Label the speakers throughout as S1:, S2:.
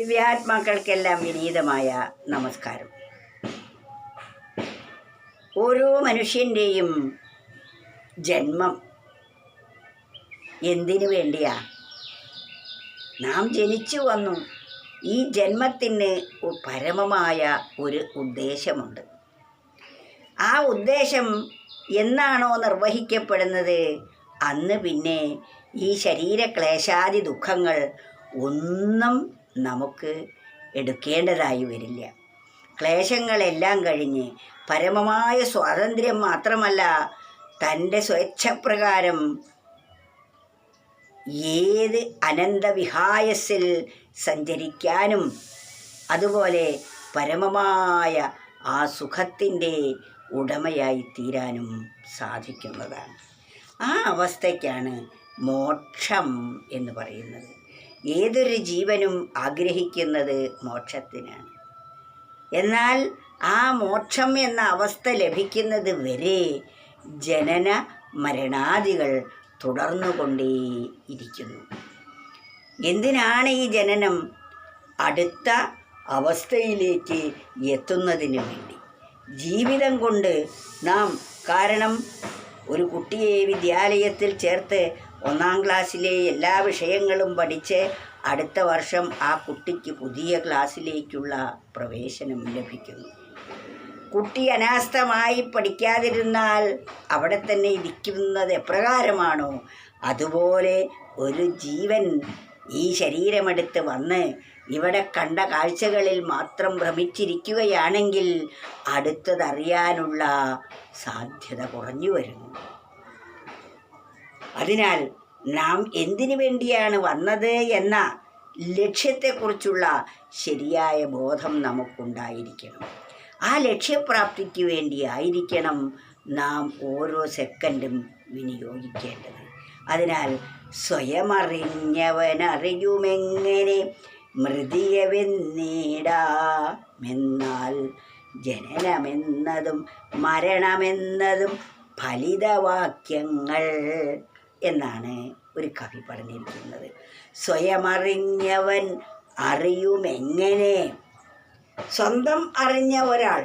S1: ദിവ്യാത്മാക്കൾക്കെല്ലാം വിനീതമായ നമസ്കാരം. ഓരോ മനുഷ്യൻ്റെയും ജന്മം എന്തിനു വേണ്ടിയാ? നാം ജനിച്ചു വന്നു. ഈ ജന്മത്തിന് പരമമായ ഒരു ഉദ്ദേശമുണ്ട്. ആ ഉദ്ദേശം എന്നാണോ നിർവഹിക്കപ്പെടുന്നത്, അന്ന് പിന്നെ ഈ ശരീരക്ലേശാദി ദുഃഖങ്ങൾ ഒന്നും നമുക്ക് എടുക്കേണ്ടതായി വരില്ല. ക്ലേശങ്ങളെല്ലാം കഴിഞ്ഞ് പരമമായ സ്വാതന്ത്ര്യം മാത്രമല്ല, തൻ്റെ സ്വേച്ഛപ്രകാരം ഏത് അനന്തവിഹായസിൽ സഞ്ചരിക്കാനും അതുപോലെ പരമമായ ആ സുഖത്തിൻ്റെ ഉടമയായി തീരാനും സാധിക്കുന്നതാണ്. ആ അവസ്ഥയ്ക്കാണ് മോക്ഷം എന്ന് പറയുന്നത്. ഏതൊരു ജീവനും ആഗ്രഹിക്കുന്നത് മോക്ഷത്തിനാണ്. എന്നാൽ ആ മോക്ഷം എന്ന അവസ്ഥ ലഭിക്കുന്നത് വരെ ജനന മരണാദികൾ തുടർന്നുകൊണ്ടേയിരിക്കുന്നു. എന്തിനാണ് ഈ ജനനം? അടുത്ത അവസ്ഥയിലേക്ക് എത്തുന്നതിന് വേണ്ടി. ജീവിതം കൊണ്ട് കാരണം ഒരു കുട്ടിയെ വിദ്യാലയത്തിൽ ചേർത്ത് 1-ാം ക്ലാസ്സിലെ എല്ലാ വിഷയങ്ങളും പഠിച്ച് അടുത്ത വർഷം ആ കുട്ടിക്ക് പുതിയ ക്ലാസ്സിലേക്കുള്ള പ്രവേശനം ലഭിക്കുന്നു. കുട്ടി അനാസ്ഥമായി പഠിക്കാതിരുന്നാൽ അവിടെ തന്നെ ഇരിക്കുന്നത് എപ്രകാരമാണോ, അതുപോലെ ഒരു ജീവൻ ഈ ശരീരമെടുത്ത് വന്ന് ഇവിടെ കണ്ട കാഴ്ചകളിൽ മാത്രം ഭ്രമിച്ചിരിക്കുകയാണെങ്കിൽ അടുത്തതറിയാനുള്ള സാധ്യത കുറഞ്ഞു വരുന്നു. അതിനാൽ നാം എന്തിനു വേണ്ടിയാണ് വന്നത് എന്ന ലക്ഷ്യത്തെക്കുറിച്ചുള്ള ശരിയായ ബോധം നമുക്കുണ്ടായിരിക്കണം. ആ ലക്ഷ്യപ്രാപ്തിക്ക് വേണ്ടിയായിരിക്കണം നാം ഓരോ സെക്കൻഡും വിനിയോഗിക്കേണ്ടത്. അതിനാൽ സ്വയമറിഞ്ഞവനറിയുമെങ്ങനെ മൃതിയവെന്നിടാമെന്നാൽ ജനനമെന്നതും മരണമെന്നതും ഫലിതവാക്യങ്ങൾ എന്നാണ് ഒരു കവി പറഞ്ഞിരിക്കുന്നത്. സ്വയമറിഞ്ഞവൻ അറിയുമെങ്ങനെ. സ്വന്തം അറിഞ്ഞ ഒരാൾ,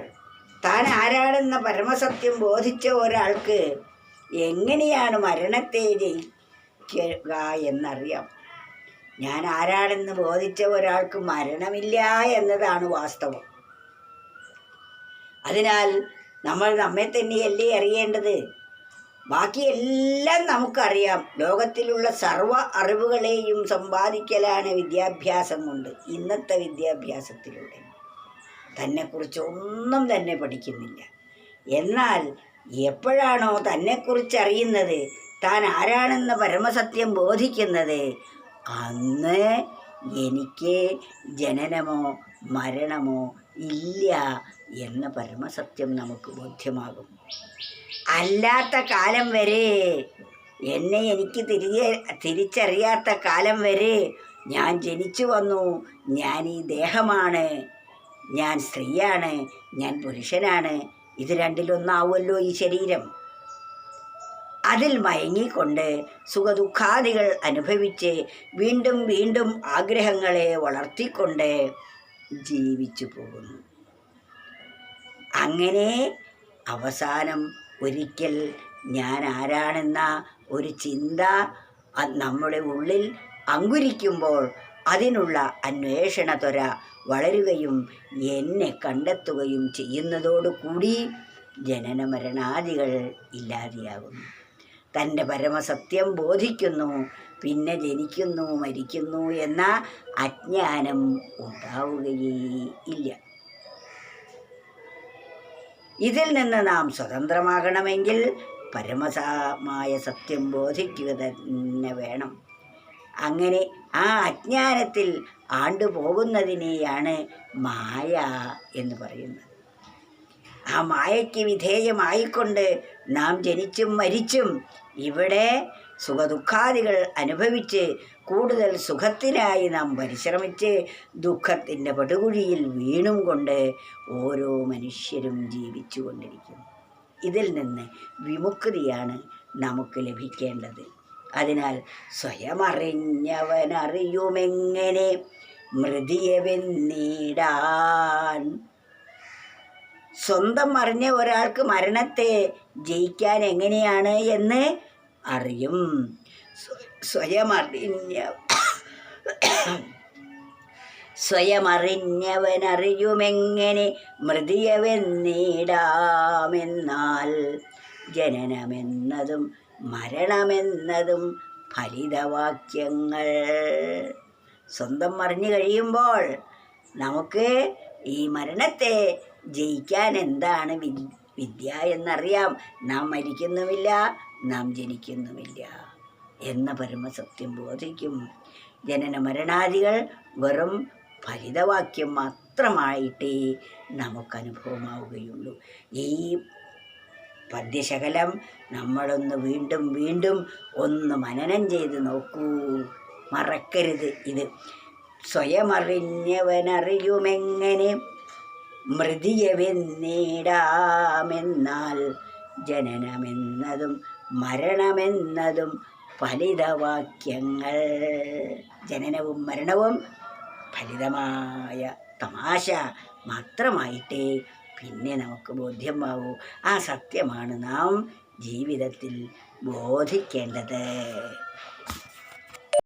S1: താൻ ആരാണെന്ന പരമസത്യം ബോധിച്ച ഒരാൾക്ക് എങ്ങനെയാണ് മരണത്തെ ജയിക്കുക എന്നറിയാം. ഞാൻ ആരാണെന്ന് ബോധിച്ച ഒരാൾക്ക് മരണമില്ല എന്നതാണ് വാസ്തവം. അതിനാൽ നമ്മൾ നമ്മെ തന്നെയല്ലേ അറിയേണ്ടത്. ബാക്കിയെല്ലാം നമുക്കറിയാം. ലോകത്തിലുള്ള സർവ്വ അറിവുകളെയും സമ്പാദിക്കലാണ് വിദ്യാഭ്യാസം കൊണ്ട്. ഇന്നത്തെ വിദ്യാഭ്യാസത്തിലൂടെ തന്നെക്കുറിച്ച് ഒന്നും തന്നെ പഠിക്കുന്നില്ല. എന്നാൽ എപ്പോഴാണോ തന്നെക്കുറിച്ച് അറിയുന്നത്, താൻ ആരാണെന്ന പരമസത്യം ബോധിക്കുന്നത്, അന്ന് എനിക്ക് ജനനമോ മരണമോ ഇല്ല എന്ന പരമസത്യം നമുക്ക് ബോധ്യമാകും. അല്ലാത്ത കാലം വരെ, എനിക്ക് തിരിച്ചറിയാത്ത കാലം വരെ ഞാൻ ജനിച്ചു വന്നു, ഞാൻ ഈ ദേഹമാണ്, ഞാൻ സ്ത്രീയാണ്, ഞാൻ പുരുഷനാണ്, ഇത് രണ്ടിലൊന്നാവുമല്ലോ ഈ ശരീരം. അതിൽ മയങ്ങിക്കൊണ്ട് സുഖദുഃഖാദികൾ അനുഭവിച്ച് വീണ്ടും വീണ്ടും ആഗ്രഹങ്ങളെ വളർത്തിക്കൊണ്ട് ജീവിച്ചു പോകുന്നു. അങ്ങനെ അവസാനം ഒരിക്കൽ ഞാൻ ആരാണെന്ന ഒരു ചിന്ത നമ്മുടെ ഉള്ളിൽ അങ്കുരിക്കുമ്പോൾ അതിനുള്ള അന്വേഷണ ത്വര വളരുകയും എന്നെ കണ്ടെത്തുകയും ചെയ്യുന്നതോടുകൂടി ജനന മരണാദികൾ ഇല്ലാതെയാകുന്നു. തൻ്റെ പരമസത്യം ബോധിക്കുന്നു, പിന്നെ ജനിക്കുന്നു മരിക്കുന്നു എന്ന അജ്ഞാനം ഉണ്ടാവുകയേ ഇല്ല. ഇതിൽ നിന്ന് നാം സ്വതന്ത്രമാകണമെങ്കിൽ പരമമായ സത്യം ബോധിക്കുക തന്നെ വേണം. അങ്ങനെ ആ അജ്ഞാനത്തിൽ ആണ്ടുപോകുന്നതിനെയാണ് മായ എന്ന് പറയുന്നത്. ആ മായയ്ക്ക് വിധേയമായിക്കൊണ്ട് നാം ജനിച്ചും മരിച്ചും ഇവിടെ സുഖദുഃഖാദികൾ അനുഭവിച്ച് കൂടുതൽ സുഖത്തിനായി നാം പരിശ്രമിച്ച് ദുഃഖത്തിൻ്റെ പടുകുഴിയിൽ വീണും കൊണ്ട് ഓരോ മനുഷ്യരും ജീവിച്ചു കൊണ്ടിരിക്കുന്നു. ഇതിൽ നിന്ന് വിമുക്തിയാണ് നമുക്ക് ലഭിക്കേണ്ടത്. അതിനാൽ സ്വയമറിഞ്ഞവനറിയുമെങ്ങനെ മൃതിയവെന്നീടാൻ. സ്വന്തം അറിഞ്ഞ ഒരാൾക്ക് മരണത്തെ ജയിക്കാൻ എങ്ങനെയാണ് എന്ന് അറിയും. സ്വയമറിഞ്ഞവനറിയുമെങ്ങനെ മൃതിയവെന്നീടാമെന്നാൽ ജനനമെന്നതും മരണമെന്നതും ഫലിതവാക്യങ്ങൾ. സ്വന്തം അറിഞ്ഞു കഴിയുമ്പോൾ നമുക്ക് ഈ മരണത്തെ ജയിക്കാൻ എന്താണ് വിദ്യ എന്നറിയാം. നാം മരിക്കുന്നുമില്ല, നാം ജനിക്കുന്നുമില്ല എന്ന പരമസത്യം ബോധിക്കും. ജനന മരണാദികൾ വെറും ഫലിതവാക്യം മാത്രമായിട്ടേ നമുക്കനുഭവമാവുകയുള്ളൂ. ഈ പദ്യശകലം നമ്മളൊന്ന് വീണ്ടും വീണ്ടും ഒന്ന് മനനം ചെയ്ത് നോക്കൂ, മറക്കരുത് ഇത്. സ്വയമറിഞ്ഞവനറിയുമെങ്ങനെ മൃതിയവെന്നീടാമെന്നാൽ ജനനമെന്നതും മരണമെന്നതും ഫലിതവാക്യങ്ങൾ. ജനനവും മരണവും ഫലിതമായ തമാശ മാത്രമായിട്ടേ പിന്നെ നമുക്ക് ബോധ്യമാവൂ. ആ സത്യമാണ് നാം ജീവിതത്തിൽ ബോധിക്കേണ്ടത്.